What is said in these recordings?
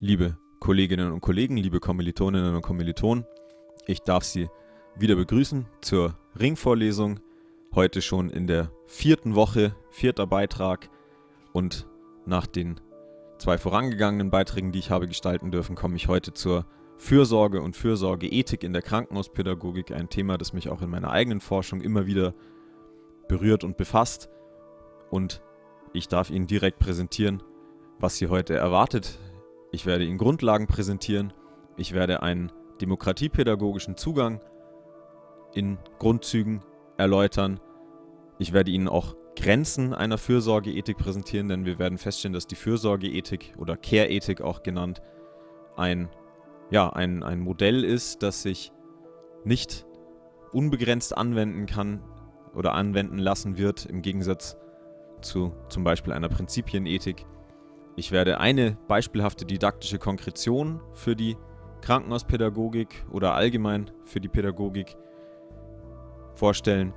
Liebe Kolleginnen und Kollegen, liebe Kommilitoninnen und Kommilitonen, ich darf Sie wieder begrüßen zur Ringvorlesung. Heute schon in der 4. Woche, 4. Beitrag, und nach den 2 vorangegangenen Beiträgen, die ich habe gestalten dürfen, komme ich heute zur Fürsorge und Fürsorgeethik in der Krankenhauspädagogik, ein Thema, das mich auch in meiner eigenen Forschung immer wieder berührt und befasst. Und ich darf Ihnen direkt präsentieren, was Sie heute erwartet. Ich werde Ihnen Grundlagen präsentieren. Ich werde einen demokratiepädagogischen Zugang in Grundzügen erläutern. Ich werde Ihnen auch Grenzen einer Fürsorgeethik präsentieren, denn wir werden feststellen, dass die Fürsorgeethik oder Care-Ethik auch genannt ein Modell ist, das sich nicht unbegrenzt anwenden kann oder anwenden lassen wird, im Gegensatz zu zum Beispiel einer Prinzipienethik. Ich werde eine beispielhafte didaktische Konkretion für die Krankenhauspädagogik oder allgemein für die Pädagogik vorstellen.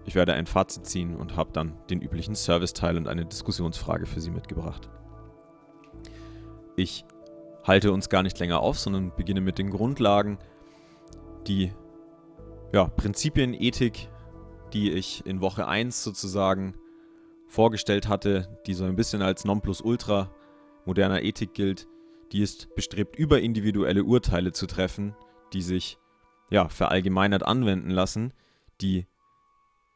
Ich werde ein Fazit ziehen und habe dann den üblichen Serviceteil und eine Diskussionsfrage für Sie mitgebracht. Ich halte uns gar nicht länger auf, sondern beginne mit den Grundlagen. Die Prinzipienethik, die ich in Woche 1 sozusagen vorgestellt hatte, die so ein bisschen als Nonplusultra moderner Ethik gilt, die ist bestrebt, überindividuelle Urteile zu treffen, die sich verallgemeinert anwenden lassen. Die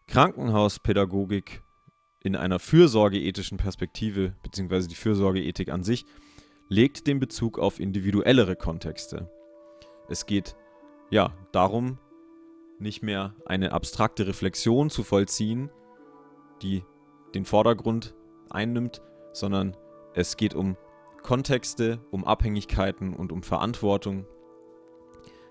Krankenhauspädagogik in einer fürsorgeethischen Perspektive, beziehungsweise die Fürsorgeethik an sich, legt den Bezug auf individuellere Kontexte. Es geht darum, nicht mehr eine abstrakte Reflexion zu vollziehen, die den Vordergrund einnimmt, sondern es geht um Kontexte, um Abhängigkeiten und um Verantwortung.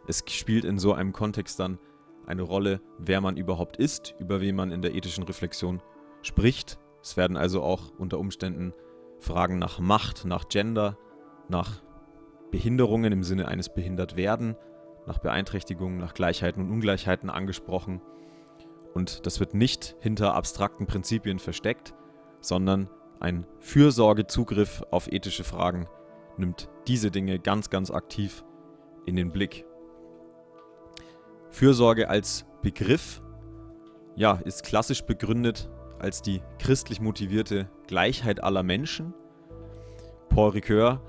Es spielt in so einem Kontext dann eine Rolle, wer man überhaupt ist, über wen man in der ethischen Reflexion spricht. Es werden also auch unter Umständen Fragen nach Macht, nach Gender, nach Behinderungen im Sinne eines Behindertwerden, nach Beeinträchtigungen, nach Gleichheiten und Ungleichheiten angesprochen. Und das wird nicht hinter abstrakten Prinzipien versteckt, sondern ein Fürsorgezugriff auf ethische Fragen nimmt diese Dinge ganz, ganz aktiv in den Blick. Fürsorge als Begriff ist klassisch begründet als die christlich motivierte Gleichheit aller Menschen. Paul Ricoeur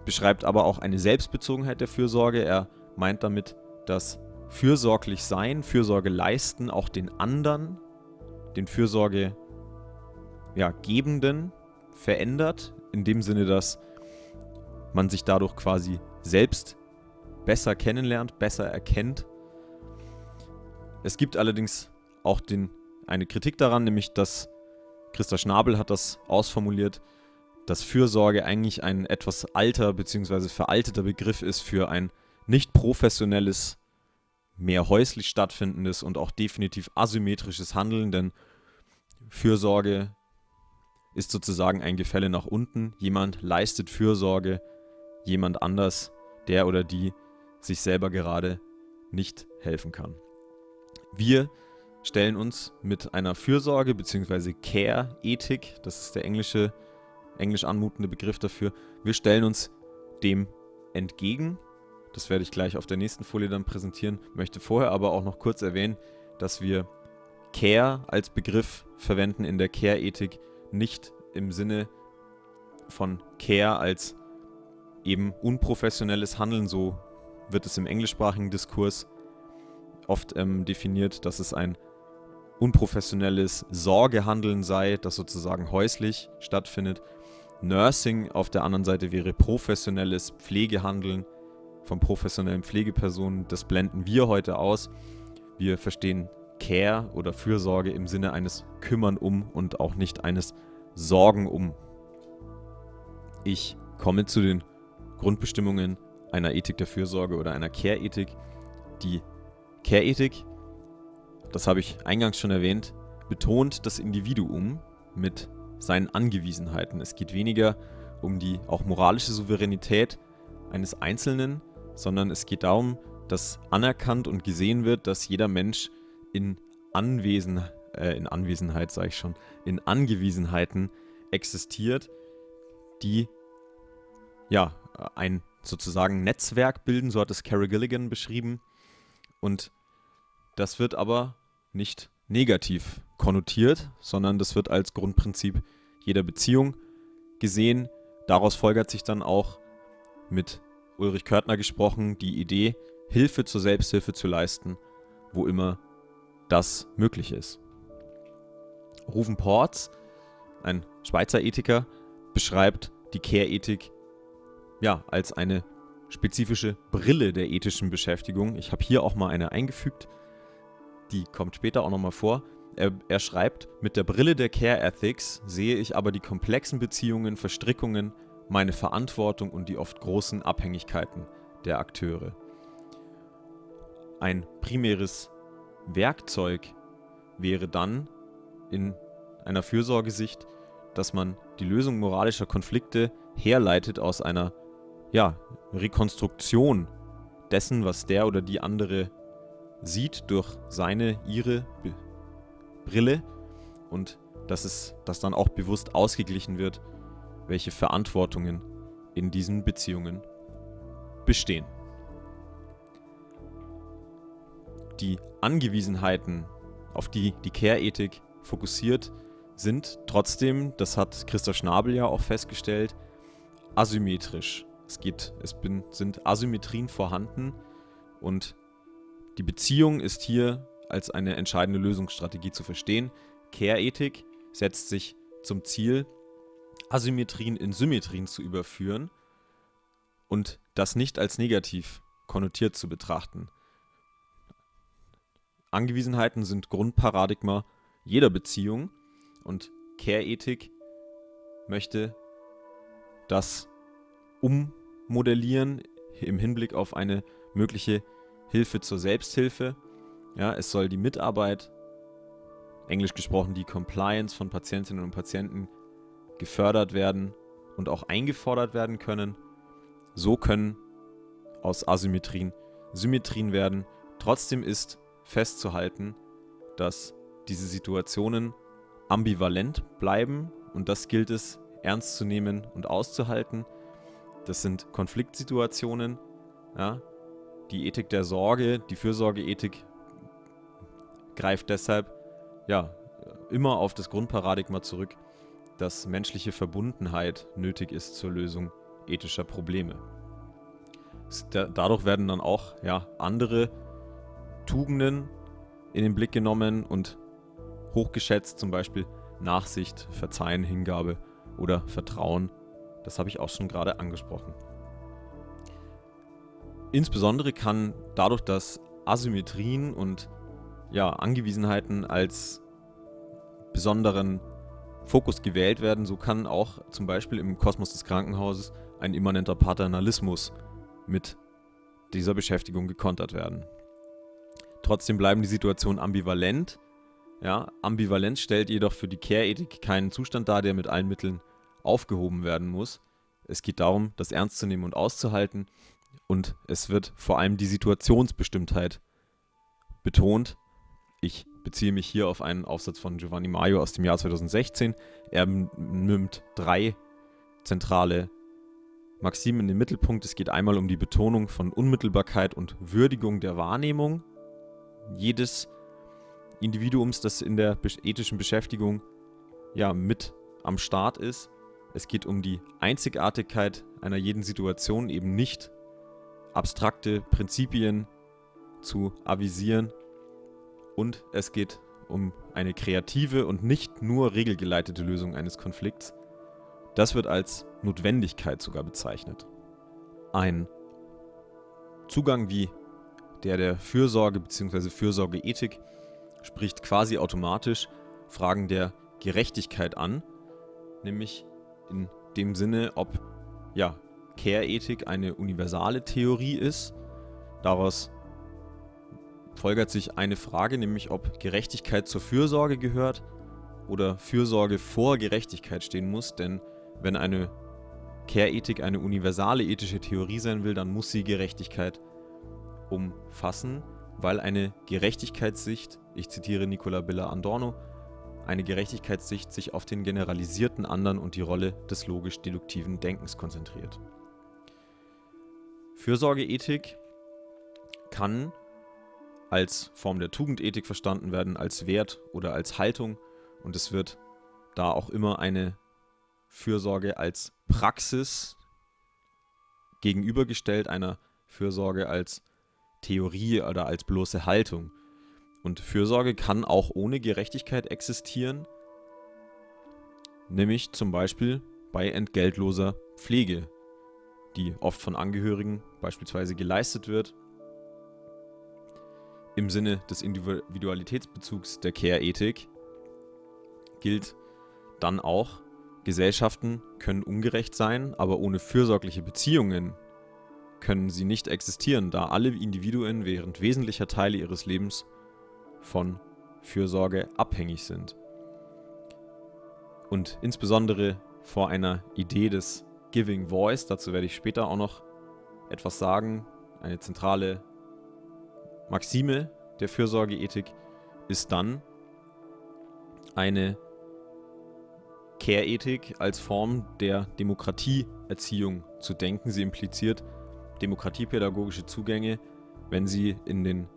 beschreibt aber auch eine Selbstbezogenheit der Fürsorge. Er meint damit, dass fürsorglich sein, Fürsorge leisten, auch den anderen, den Fürsorgegebenden verändert, in dem Sinne, dass man sich dadurch quasi selbst besser kennenlernt, besser erkennt. Es gibt allerdings auch eine Kritik daran, nämlich dass Christa Schnabel hat das ausformuliert, dass Fürsorge eigentlich ein etwas alter bzw. veralteter Begriff ist für ein nicht professionelles, mehr häuslich stattfindendes und auch definitiv asymmetrisches Handeln, denn Fürsorge ist sozusagen ein Gefälle nach unten. Jemand leistet Fürsorge, jemand anders, der oder die sich selber gerade nicht helfen kann. Wir stellen uns mit einer Fürsorge bzw. Care-Ethik, das ist der englisch anmutende Begriff dafür, wir stellen uns dem entgegen. Das werde ich gleich auf der nächsten Folie dann präsentieren, möchte vorher aber auch noch kurz erwähnen, dass wir Care als Begriff verwenden in der Care-Ethik, nicht im Sinne von Care als eben unprofessionelles Handeln, so wird es im englischsprachigen Diskurs oft definiert, dass es ein unprofessionelles Sorgehandeln sei, das sozusagen häuslich stattfindet. Nursing auf der anderen Seite wäre professionelles Pflegehandeln von professionellen Pflegepersonen. Das blenden wir heute aus. Wir verstehen Care oder Fürsorge im Sinne eines Kümmern um und auch nicht eines Sorgen um. Ich komme zu den Grundbestimmungen einer Ethik der Fürsorge oder einer Care-Ethik. Die Care-Ethik, das habe ich eingangs schon erwähnt, betont das Individuum mit seinen Angewiesenheiten. Es geht weniger um die auch moralische Souveränität eines Einzelnen, sondern es geht darum, dass anerkannt und gesehen wird, dass jeder Mensch in Angewiesenheiten existiert, die ein sozusagen Netzwerk bilden, so hat es Carey Gilligan beschrieben. Und das wird aber nicht negativ konnotiert, sondern das wird als Grundprinzip jeder Beziehung gesehen. Daraus folgert sich dann auch, mit Ulrich Körtner gesprochen, die Idee, Hilfe zur Selbsthilfe zu leisten, wo immer das möglich ist. Ruven Porz, ein Schweizer Ethiker, beschreibt die Care-Ethik als eine spezifische Brille der ethischen Beschäftigung. Ich habe hier auch mal eine eingefügt, die kommt später auch nochmal vor. Er schreibt, mit der Brille der Care Ethics sehe ich aber die komplexen Beziehungen, Verstrickungen, meine Verantwortung und die oft großen Abhängigkeiten der Akteure. Ein primäres Werkzeug wäre dann in einer Fürsorgesicht, dass man die Lösung moralischer Konflikte herleitet aus einer Rekonstruktion dessen, was der oder die andere sieht durch ihre Brille, und dass dann auch bewusst ausgeglichen wird, welche Verantwortungen in diesen Beziehungen bestehen. Die Angewiesenheiten, auf die die Care-Ethik fokussiert, sind trotzdem, das hat Christoph Schnabel ja auch festgestellt, asymmetrisch. Sind Asymmetrien vorhanden, und die Beziehung ist hier als eine entscheidende Lösungsstrategie zu verstehen. Care-Ethik setzt sich zum Ziel, Asymmetrien in Symmetrien zu überführen und das nicht als negativ konnotiert zu betrachten. Angewiesenheiten sind Grundparadigma jeder Beziehung, und Care-Ethik möchte das ummodellieren im Hinblick auf eine mögliche Hilfe zur Selbsthilfe. Ja, es soll die Mitarbeit, englisch gesprochen die Compliance von Patientinnen und Patienten, gefördert werden und auch eingefordert werden können. So können aus Asymmetrien Symmetrien werden. Trotzdem ist festzuhalten, dass diese Situationen ambivalent bleiben, und das gilt es ernst zu nehmen und auszuhalten. Das sind Konfliktsituationen. Ja. Die Ethik der Sorge, die Fürsorgeethik greift deshalb immer auf das Grundparadigma zurück, dass menschliche Verbundenheit nötig ist zur Lösung ethischer Probleme. Dadurch werden dann auch andere Tugenden in den Blick genommen und hochgeschätzt, zum Beispiel Nachsicht, Verzeihen, Hingabe oder Vertrauen. Das habe ich auch schon gerade angesprochen. Insbesondere kann dadurch, dass Asymmetrien und Angewiesenheiten als besonderen Fokus gewählt werden, so kann auch zum Beispiel im Kosmos des Krankenhauses ein immanenter Paternalismus mit dieser Beschäftigung gekontert werden. Trotzdem bleiben die Situationen ambivalent. Ambivalenz stellt jedoch für die Care-Ethik keinen Zustand dar, der mit allen Mitteln aufgehoben werden muss. Es geht darum, das ernst zu nehmen und auszuhalten, und es wird vor allem die Situationsbestimmtheit betont. Ich beziehe mich hier auf einen Aufsatz von Giovanni Maio aus dem Jahr 2016. Er nimmt 3 zentrale Maximen in den Mittelpunkt. Es geht einmal um die Betonung von Unmittelbarkeit und Würdigung der Wahrnehmung jedes Individuums, das in der ethischen Beschäftigung mit am Start ist. Es geht um die Einzigartigkeit einer jeden Situation, eben nicht abstrakte Prinzipien zu avisieren, und es geht um eine kreative und nicht nur regelgeleitete Lösung eines Konflikts. Das wird als Notwendigkeit sogar bezeichnet. Ein Zugang wie der Fürsorge bzw. Fürsorgeethik spricht quasi automatisch Fragen der Gerechtigkeit an, nämlich in dem Sinne, ob Care-Ethik eine universale Theorie ist. Daraus folgert sich eine Frage, nämlich ob Gerechtigkeit zur Fürsorge gehört oder Fürsorge vor Gerechtigkeit stehen muss, denn wenn eine Care-Ethik eine universale ethische Theorie sein will, dann muss sie Gerechtigkeit umfassen, weil eine Gerechtigkeitssicht, ich zitiere Nicola Billa-Adorno, eine Gerechtigkeitssicht sich auf den generalisierten Anderen und die Rolle des logisch-deduktiven Denkens konzentriert. Fürsorgeethik kann als Form der Tugendethik verstanden werden, als Wert oder als Haltung, und es wird da auch immer eine Fürsorge als Praxis gegenübergestellt, einer Fürsorge als Theorie oder als bloße Haltung. Und Fürsorge kann auch ohne Gerechtigkeit existieren, nämlich zum Beispiel bei entgeltloser Pflege, die oft von Angehörigen beispielsweise geleistet wird. Im Sinne des Individualitätsbezugs der Care-Ethik gilt dann auch, Gesellschaften können ungerecht sein, aber ohne fürsorgliche Beziehungen können sie nicht existieren, da alle Individuen während wesentlicher Teile ihres Lebens von Fürsorge abhängig sind. Und insbesondere vor einer Idee des Giving Voice, dazu werde ich später auch noch etwas sagen, eine zentrale Maxime der Fürsorgeethik ist dann eine Care-Ethik als Form der Demokratieerziehung zu denken. Sie impliziert demokratiepädagogische Zugänge, wenn sie in den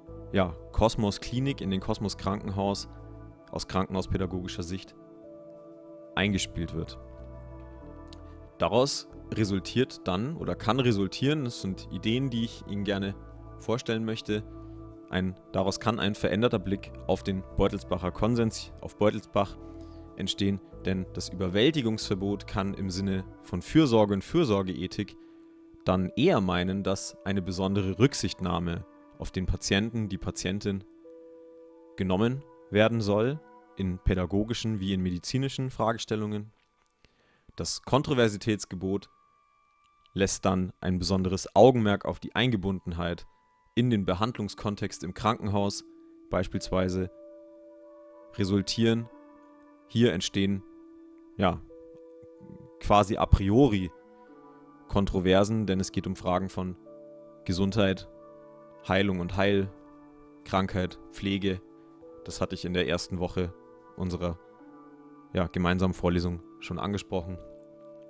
Kosmos Klinik, in den Kosmos Krankenhaus aus krankenhauspädagogischer Sicht eingespielt wird. Daraus resultiert dann oder kann resultieren, das sind Ideen, die ich Ihnen gerne vorstellen möchte, daraus kann ein veränderter Blick auf den Beutelsbacher Konsens, auf Beutelsbach entstehen, denn das Überwältigungsverbot kann im Sinne von Fürsorge und Fürsorgeethik dann eher meinen, dass eine besondere Rücksichtnahme auf den Patienten, die Patientin genommen werden soll, in pädagogischen wie in medizinischen Fragestellungen. Das Kontroversitätsgebot lässt dann ein besonderes Augenmerk auf die Eingebundenheit in den Behandlungskontext im Krankenhaus beispielsweise resultieren. Hier entstehen quasi a priori Kontroversen, denn es geht um Fragen von Gesundheit, Heilung und Heil, Krankheit, Pflege. Das hatte ich in der ersten Woche unserer gemeinsamen Vorlesung schon angesprochen.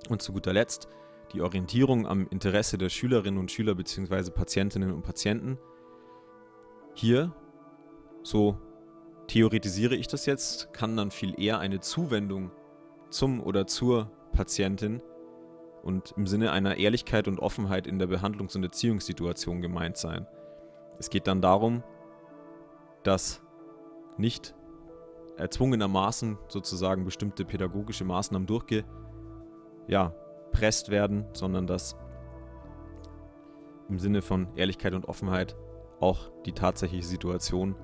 Und zu guter Letzt die Orientierung am Interesse der Schülerinnen und Schüler bzw. Patientinnen und Patienten. Hier, so theoretisiere ich das jetzt, kann dann viel eher eine Zuwendung zum oder zur Patientin und im Sinne einer Ehrlichkeit und Offenheit in der Behandlungs- und Erziehungssituation gemeint sein. Es geht dann darum, dass nicht erzwungenermaßen sozusagen bestimmte pädagogische Maßnahmen presst werden, sondern dass im Sinne von Ehrlichkeit und Offenheit auch die tatsächliche Situation,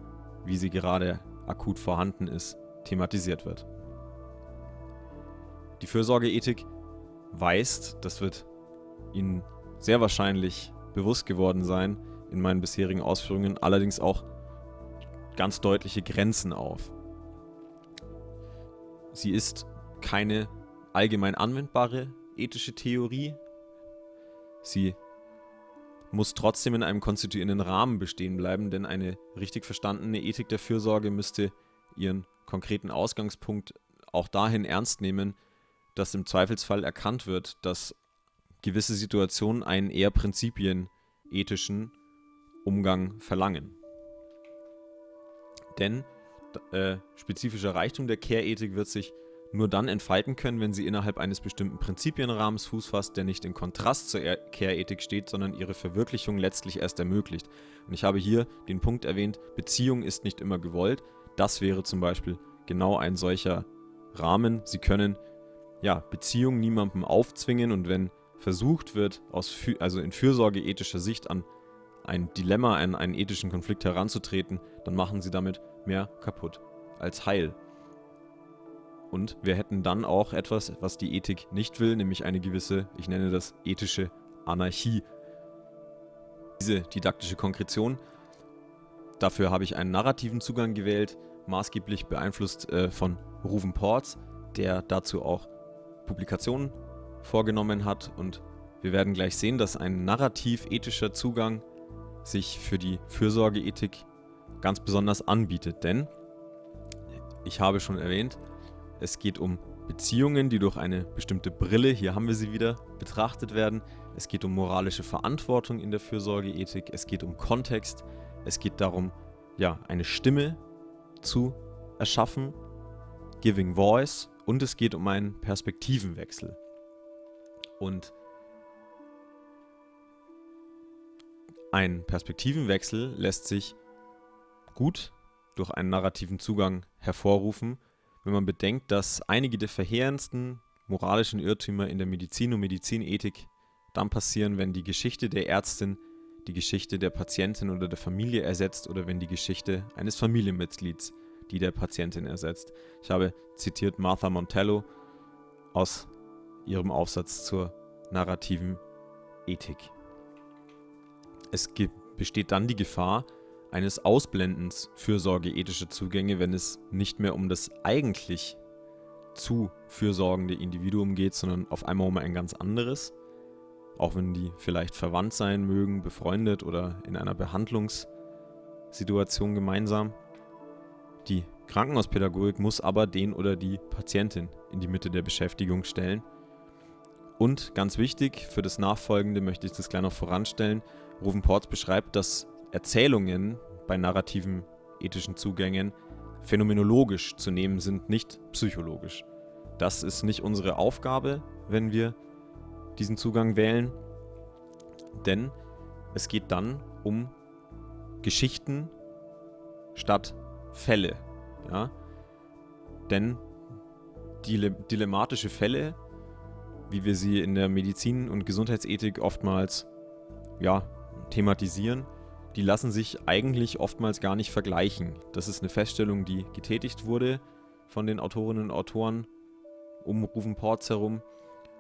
wie sie gerade akut vorhanden ist, thematisiert wird. Die Fürsorgeethik weist, das wird Ihnen sehr wahrscheinlich bewusst geworden sein in meinen bisherigen Ausführungen, allerdings auch ganz deutliche Grenzen auf. Sie ist keine allgemein anwendbare ethische Theorie. Sie muss trotzdem in einem konstituierenden Rahmen bestehen bleiben, denn eine richtig verstandene Ethik der Fürsorge müsste ihren konkreten Ausgangspunkt auch dahin ernst nehmen, dass im Zweifelsfall erkannt wird, dass gewisse Situationen einen eher prinzipienethischen Umgang verlangen. Denn spezifischer Reichtum der Care-Ethik wird sich nur dann entfalten können, wenn sie innerhalb eines bestimmten Prinzipienrahmens Fuß fasst, der nicht in Kontrast zur Care-Ethik steht, sondern ihre Verwirklichung letztlich erst ermöglicht. Und ich habe hier den Punkt erwähnt, Beziehung ist nicht immer gewollt. Das wäre zum Beispiel genau ein solcher Rahmen. Sie können Beziehung niemandem aufzwingen, und wenn versucht wird, in fürsorgeethischer Sicht an ein Dilemma, an einen ethischen Konflikt heranzutreten, dann machen sie damit mehr kaputt als heil. Und wir hätten dann auch etwas, was die Ethik nicht will, nämlich eine gewisse, ich nenne das ethische Anarchie. Diese didaktische Konkretion, dafür habe ich einen narrativen Zugang gewählt, maßgeblich beeinflusst von Ruven Ports, der dazu auch Publikationen vorgenommen hat, und wir werden gleich sehen, dass ein narrativ-ethischer Zugang sich für die Fürsorgeethik ganz besonders anbietet, denn ich habe schon erwähnt, es geht um Beziehungen, die durch eine bestimmte Brille, hier haben wir sie wieder, betrachtet werden, es geht um moralische Verantwortung in der Fürsorgeethik, es geht um Kontext, es geht darum, ja, eine Stimme zu erschaffen, Giving Voice, und es geht um einen Perspektivenwechsel. Und ein Perspektivenwechsel lässt sich gut durch einen narrativen Zugang hervorrufen, wenn man bedenkt, dass einige der verheerendsten moralischen Irrtümer in der Medizin und Medizinethik dann passieren, wenn die Geschichte der Ärztin die Geschichte der Patientin oder der Familie ersetzt oder wenn die Geschichte eines Familienmitglieds die der Patientin ersetzt. Ich habe zitiert Martha Montello aus ihrem Aufsatz zur narrativen Ethik. Es besteht dann die Gefahr eines Ausblendens fürsorgeethischer Zugänge, wenn es nicht mehr um das eigentlich zu fürsorgende Individuum geht, sondern auf einmal um ein ganz anderes. Auch wenn die vielleicht verwandt sein mögen, befreundet oder in einer Behandlungssituation gemeinsam. Die Krankenhauspädagogik muss aber den oder die Patientin in die Mitte der Beschäftigung stellen. Und ganz wichtig, für das Nachfolgende möchte ich das gleich noch voranstellen, Ruven Porz beschreibt, dass Erzählungen bei narrativen ethischen Zugängen phänomenologisch zu nehmen sind, nicht psychologisch. Das ist nicht unsere Aufgabe, wenn wir diesen Zugang wählen, denn es geht dann um Geschichten statt Fälle. Ja? Denn dilemmatische Fälle, wie wir sie in der Medizin- und Gesundheitsethik oftmals thematisieren, die lassen sich eigentlich oftmals gar nicht vergleichen. Das ist eine Feststellung, die getätigt wurde von den Autorinnen und Autoren um Ruven Porz herum.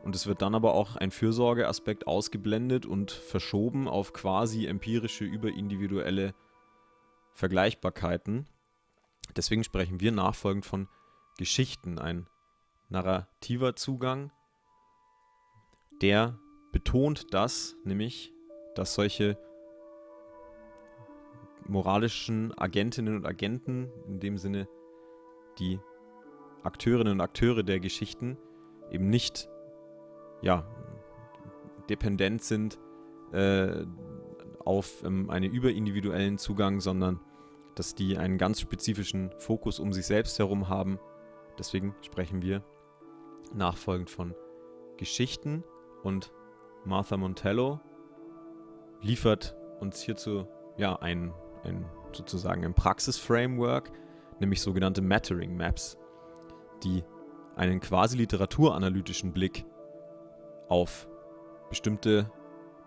Und es wird dann aber auch ein Fürsorgeaspekt ausgeblendet und verschoben auf quasi empirische, überindividuelle Vergleichbarkeiten. Deswegen sprechen wir nachfolgend von Geschichten, ein narrativer Zugang, der betont das, nämlich, dass solche moralischen Agentinnen und Agenten, in dem Sinne die Akteurinnen und Akteure der Geschichten, eben nicht dependent sind auf einen überindividuellen Zugang, sondern dass die einen ganz spezifischen Fokus um sich selbst herum haben. Deswegen sprechen wir nachfolgend von Geschichten, und Martha Montello liefert uns hierzu ein Praxis-Framework, nämlich sogenannte Mattering Maps, die einen quasi literaturanalytischen Blick auf bestimmte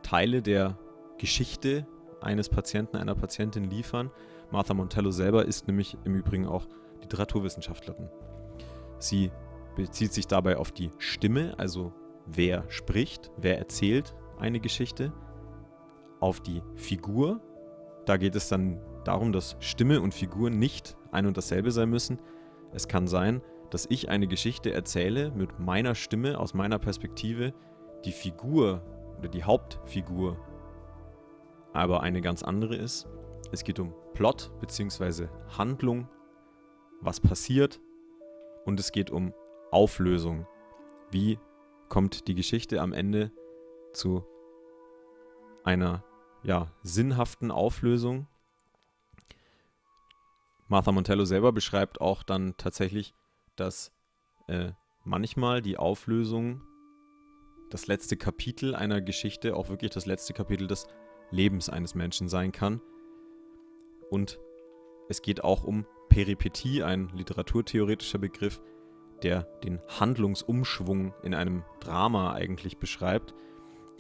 Teile der Geschichte eines Patienten, einer Patientin liefern. Martha Montello selber ist nämlich im Übrigen auch Literaturwissenschaftlerin. Sie bezieht sich dabei auf die Stimme, also wer spricht, wer erzählt eine Geschichte, auf die Figur. Da geht es dann darum, dass Stimme und Figur nicht ein und dasselbe sein müssen. Es kann sein, dass ich eine Geschichte erzähle mit meiner Stimme, aus meiner Perspektive, die Figur oder die Hauptfigur aber eine ganz andere ist. Es geht um Plot bzw. Handlung, was passiert, und es geht um Auflösung. Wie kommt die Geschichte am Ende zu einer sinnhaften Auflösung? Martha Montello selber beschreibt auch dann tatsächlich, dass manchmal die Auflösung, das letzte Kapitel einer Geschichte, auch wirklich das letzte Kapitel des Lebens eines Menschen sein kann. Und es geht auch um Peripetie, ein literaturtheoretischer Begriff, der den Handlungsumschwung in einem Drama eigentlich beschreibt.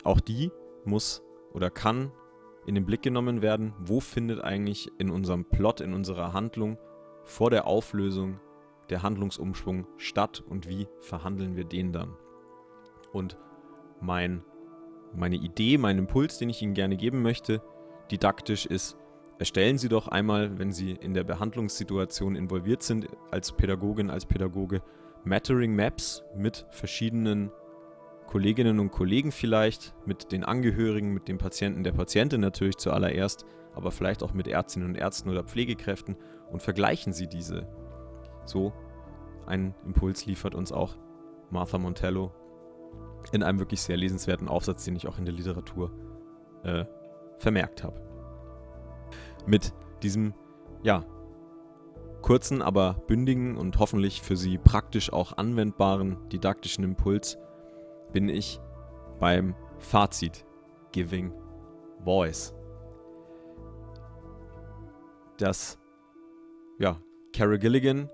Auch die muss oder kann in den Blick genommen werden, wo findet eigentlich in unserem Plot, in unserer Handlung vor der Auflösung der Handlungsumschwung statt und wie verhandeln wir den dann. Und meine Idee, mein Impuls, den ich Ihnen gerne geben möchte, didaktisch ist, erstellen Sie doch einmal, wenn Sie in der Behandlungssituation involviert sind, als Pädagogin, als Pädagoge, Mattering Maps mit verschiedenen Kolleginnen und Kollegen vielleicht, mit den Angehörigen, mit dem Patienten, der Patientin natürlich zuallererst, aber vielleicht auch mit Ärztinnen und Ärzten oder Pflegekräften, und vergleichen Sie diese. So einen Impuls liefert uns auch Martha Montello in einem wirklich sehr lesenswerten Aufsatz, den ich auch in der Literatur vermerkt habe. Mit diesem, kurzen, aber bündigen und hoffentlich für Sie praktisch auch anwendbaren didaktischen Impuls bin ich beim Fazit Giving Voice. Cara Gilligan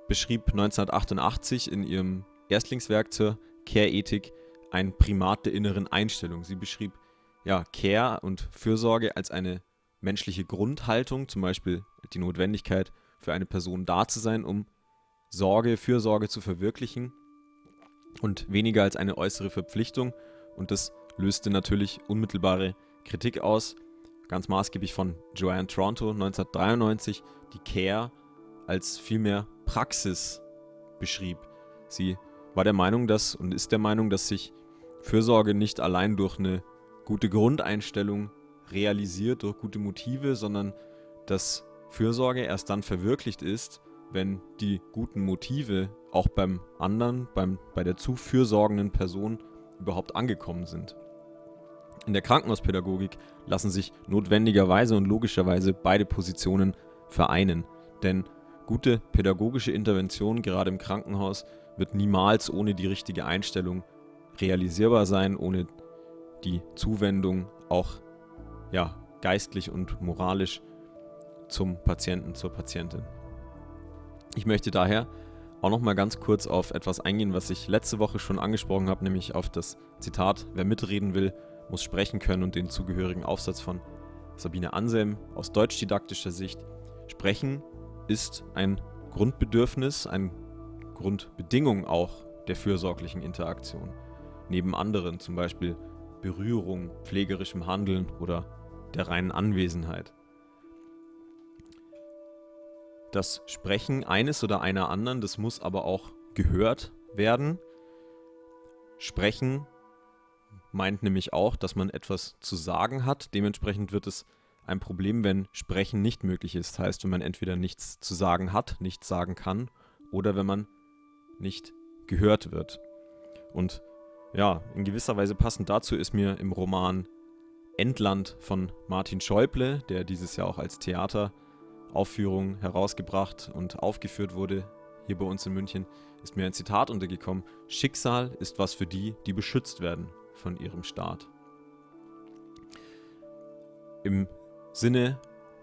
beschrieb 1988 in ihrem Erstlingswerk zur Care-Ethik ein Primat der inneren Einstellung. Sie beschrieb Care und Fürsorge als eine menschliche Grundhaltung, zum Beispiel die Notwendigkeit, für eine Person da zu sein, um Fürsorge zu verwirklichen und weniger als eine äußere Verpflichtung. Und das löste natürlich unmittelbare Kritik aus, ganz maßgeblich von Joanne Toronto 1993, die Care als vielmehr Praxis beschrieb. Sie war der Meinung, dass sich Fürsorge nicht allein durch eine gute Grundeinstellung realisiert, durch gute Motive, sondern dass Fürsorge erst dann verwirklicht ist, wenn die guten Motive auch beim anderen, bei der zu fürsorgenden Person überhaupt angekommen sind. In der Krankenhauspädagogik lassen sich notwendigerweise und logischerweise beide Positionen vereinen, denn gute pädagogische Intervention, gerade im Krankenhaus, wird niemals ohne die richtige Einstellung realisierbar sein, ohne die Zuwendung auch geistlich und moralisch zum Patienten, zur Patientin. Ich möchte daher auch noch mal ganz kurz auf etwas eingehen, was ich letzte Woche schon angesprochen habe, nämlich auf das Zitat: Wer mitreden will, muss sprechen können, und den zugehörigen Aufsatz von Sabine Anselm aus deutschdidaktischer Sicht. Sprechen ist ein Grundbedürfnis, eine Grundbedingung auch der fürsorglichen Interaktion. Neben anderen, zum Beispiel Berührung, pflegerischem Handeln oder der reinen Anwesenheit. Das Sprechen eines oder einer anderen, das muss aber auch gehört werden. Sprechen meint nämlich auch, dass man etwas zu sagen hat. Dementsprechend wird es ein Problem, wenn Sprechen nicht möglich ist. Das heißt, wenn man entweder nichts zu sagen hat, nichts sagen kann, oder wenn man nicht gehört wird. Und in gewisser Weise passend dazu ist mir im Roman Entland von Martin Schäuble, der dieses Jahr auch als Theateraufführung herausgebracht und aufgeführt wurde, hier bei uns in München, ist mir ein Zitat untergekommen: Schicksal ist was für die, die beschützt werden von ihrem Staat. Im Sinne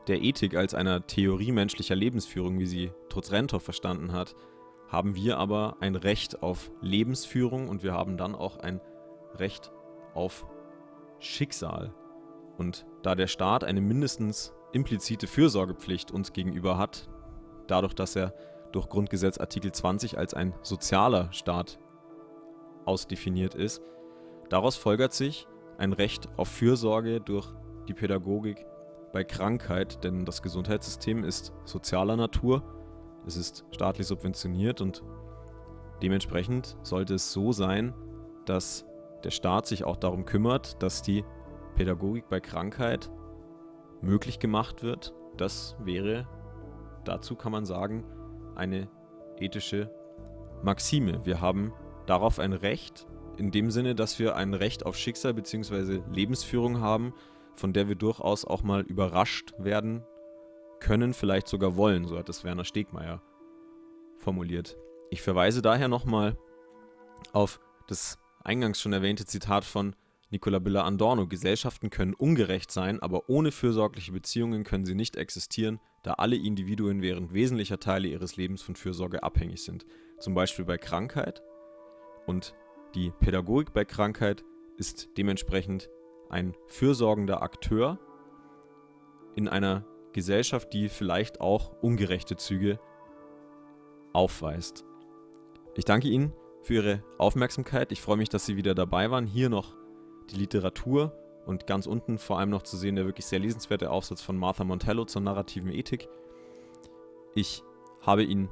der Ethik als einer Theorie menschlicher Lebensführung, wie sie Trutz Rentow verstanden hat, haben wir aber ein Recht auf Lebensführung und wir haben dann auch ein Recht auf Schicksal. Und da der Staat eine mindestens implizite Fürsorgepflicht uns gegenüber hat, dadurch, dass er durch Grundgesetz Artikel 20 als ein sozialer Staat ausdefiniert ist, daraus folgert sich ein Recht auf Fürsorge durch die Pädagogik bei Krankheit, denn das Gesundheitssystem ist sozialer Natur, es ist staatlich subventioniert und dementsprechend sollte es so sein, dass der Staat sich auch darum kümmert, dass die Pädagogik bei Krankheit möglich gemacht wird. Das wäre, dazu kann man sagen, eine ethische Maxime. Wir haben darauf ein Recht, in dem Sinne, dass wir ein Recht auf Schicksal bzw. Lebensführung haben, von der wir durchaus auch mal überrascht werden können, vielleicht sogar wollen, so hat es Werner Stegmaier formuliert. Ich verweise daher nochmal auf das eingangs schon erwähnte Zitat von Nicola Billa-Adorno: Gesellschaften können ungerecht sein, aber ohne fürsorgliche Beziehungen können sie nicht existieren, da alle Individuen während wesentlicher Teile ihres Lebens von Fürsorge abhängig sind. Zum Beispiel bei Krankheit. Und die Pädagogik bei Krankheit ist dementsprechend ein fürsorgender Akteur in einer Gesellschaft, die vielleicht auch ungerechte Züge aufweist. Ich danke Ihnen für Ihre Aufmerksamkeit. Ich freue mich, dass Sie wieder dabei waren. Hier noch die Literatur und ganz unten vor allem noch zu sehen der wirklich sehr lesenswerte Aufsatz von Martha Montello zur narrativen Ethik. Ich habe Ihnen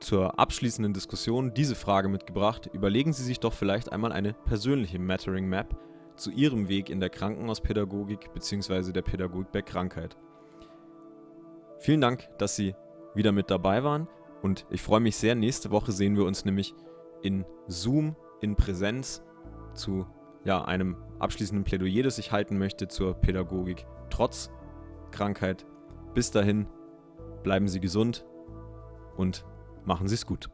zur abschließenden Diskussion diese Frage mitgebracht: Überlegen Sie sich doch vielleicht einmal eine persönliche Mattering Map zu Ihrem Weg in der Krankenhauspädagogik bzw. der Pädagogik bei Krankheit. Vielen Dank, dass Sie wieder mit dabei waren und ich freue mich sehr. Nächste Woche sehen wir uns nämlich in Zoom in Präsenz zu einem abschließenden Plädoyer, das ich halten möchte zur Pädagogik trotz Krankheit. Bis dahin, bleiben Sie gesund und machen Sie es gut.